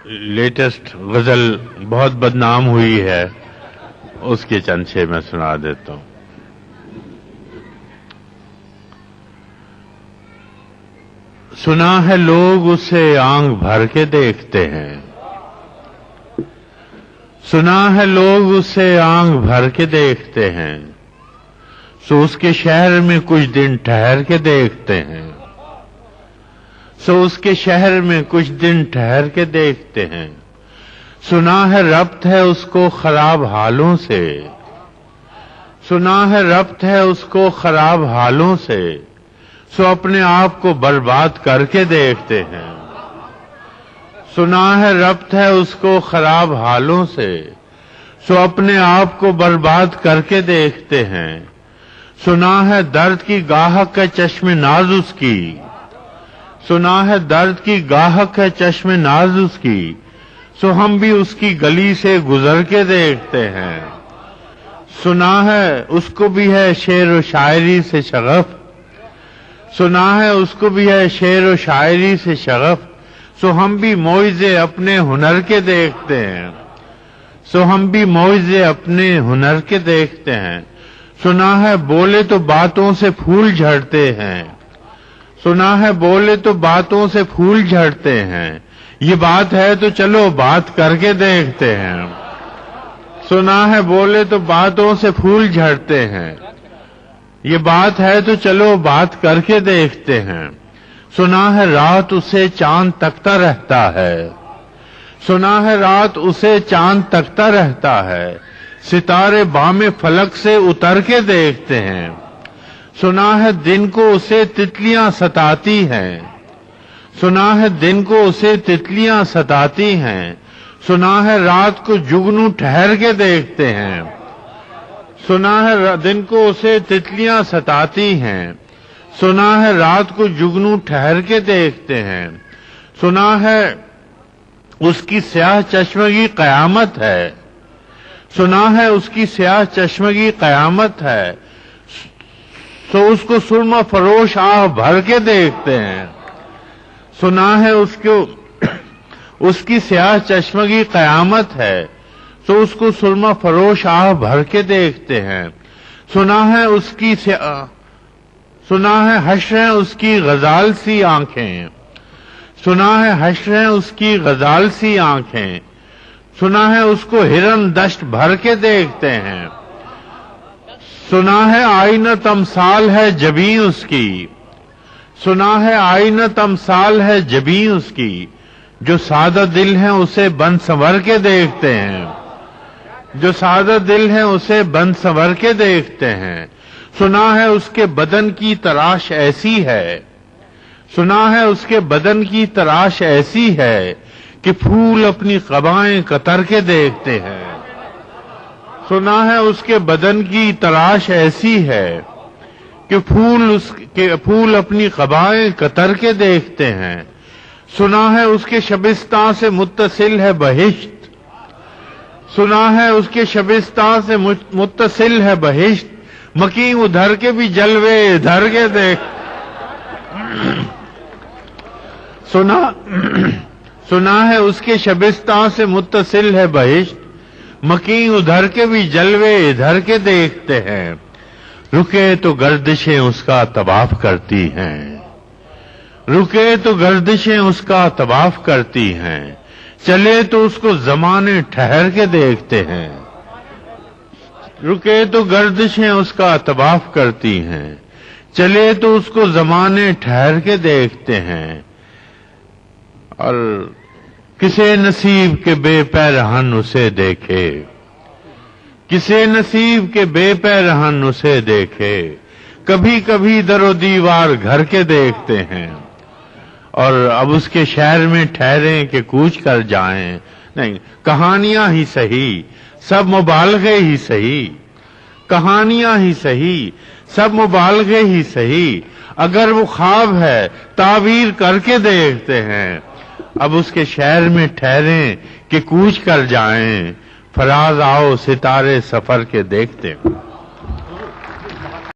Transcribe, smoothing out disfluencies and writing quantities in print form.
Latest غزل بہت بدنام ہوئی ہے، اس کے چند شعر میں سنا دیتا ہوں۔ سنا ہے لوگ اسے آنکھ بھر کے دیکھتے ہیں، سنا ہے لوگ اسے آنکھ بھر کے دیکھتے ہیں، سو اس کے شہر میں کچھ دن ٹھہر کے دیکھتے ہیں، سو اس کے شہر میں کچھ دن ٹھہر کے دیکھتے ہیں۔ سنا ہے ربط ہے اس کو خراب حالوں سے، سنا ہے ربط ہے اس کو خراب حالوں سے، سو اپنے آپ کو برباد کر کے دیکھتے ہیں۔ سنا ہے ربط ہے اس کو خراب حالوں سے، سو اپنے آپ کو برباد کر کے دیکھتے ہیں۔ سنا ہے درد کی گاہک ہے چشم ناز اس کی، سنا ہے درد کی گاہک ہے چشم ناز اس کی، سو ہم بھی اس کی گلی سے گزر کے دیکھتے ہیں۔ سنا ہے اس کو بھی ہے شعر و شاعری سے شغف، سنا ہے اس کو بھی ہے شعر و شاعری سے شغف، سو ہم بھی موعظے اپنے ہنر کے دیکھتے ہیں، سو ہم بھی موعظے اپنے ہنر کے دیکھتے ہیں۔ سنا ہے بولے تو باتوں سے پھول جھڑتے ہیں، سنا ہے بولے تو باتوں سے پھول جھڑتے ہیں، یہ بات ہے تو چلو بات کر کے دیکھتے ہیں۔ سنا ہے بولے تو باتوں سے پھول جھڑتے ہیں، یہ بات ہے تو چلو بات کر کے دیکھتے ہیں۔ سنا ہے رات اسے چاند تکتا رہتا ہے، سنا ہے رات اسے چاند تکتا رہتا ہے، ستارے بام فلک سے اتر کے دیکھتے ہیں۔ سنا ہے دن کو اسے تتلیاں ستاتی ہیں، سنا ہے دن کو اسے تتلیاں ستاتی ہیں، سنا ہے رات کو جگنو ٹھہر کے دیکھتے ہیں۔ سنا ہے دن کو اسے تتلیاں ستاتی ہیں، سنا ہے رات کو جگنو ٹھہر کے دیکھتے ہیں۔ سنا ہے اس کی سیاہ چشمگی قیامت ہے، سنا ہے اس کی سیاہ چشمگی قیامت ہے، سو اس کو سرما فروش آہ بھر کے دیکھتے ہیں۔ سنا ہے اس کی سیاہ چشمگی قیامت ہے، سو اس کو سرما فروش آہ بھر کے دیکھتے ہیں۔ سنا ہے سنا ہے حشر اس کی غزال سی آنکھیں، سنا ہے حشر اس کی غزال سی آنکھیں، سنا ہے اس کو ہرن دشت بھر کے دیکھتے ہیں۔ سنا ہے آئینہ تمثال ہے جبیں اس کی، سنا ہے آئینہ تمثال ہے جبیں اس کی، جو سادہ دل ہیں اسے بن سنور کے دیکھتے ہیں، جو سادہ دل ہیں اسے بن سنور کے دیکھتے ہیں۔ سنا ہے اس کے بدن کی تراش ایسی ہے، سنا ہے اس کے بدن کی تراش ایسی ہے کہ پھول اپنی قبائیں کتر کے دیکھتے ہیں۔ سنا ہے اس کے بدن کی تراش ایسی ہے کہ پھول اپنی قبائیں کتر کے دیکھتے ہیں۔ سنا ہے اس کے شبستان سے متصل ہے بہشت، سنا ہے اس کے شبستان سے متصل ہے بہشت، مکیں ادھر کے بھی جلوے ادھر کے دیکھ۔ سنا ہے اس کے شبستان سے متصل ہے بہشت، مکیں ادھر کے بھی جلوے ادھر کے دیکھتے ہیں۔ رکے تو گردشیں اس کا طواف کرتی ہیں، رکے تو گردشیں اس کا طواف کرتی ہیں، چلے تو اس کو زمانے ٹھہر کے دیکھتے ہیں۔ رکے تو گردشیں اس کا طواف کرتی ہیں، چلے تو اس کو زمانے ٹھہر کے دیکھتے ہیں۔ اور کسے نصیب کے بے پیرہن اسے دیکھے، کسے نصیب کے بے پیرہن اسے دیکھے، کبھی کبھی در و دیوار گھر کے دیکھتے ہیں۔ اور اب اس کے شہر میں ٹھہریں کہ کوچ کر جائیں، نہیں کہانیاں ہی صحیح سب مبالغے ہی صحیح، کہانیاں ہی صحیح سب مبالغے ہی صحیح، اگر وہ خواب ہے تعبیر کر کے دیکھتے ہیں۔ اب اس کے شہر میں ٹھہریں کہ کوچ کر جائیں، فراز آؤ ستارے سفر کے دیکھتے ہیں۔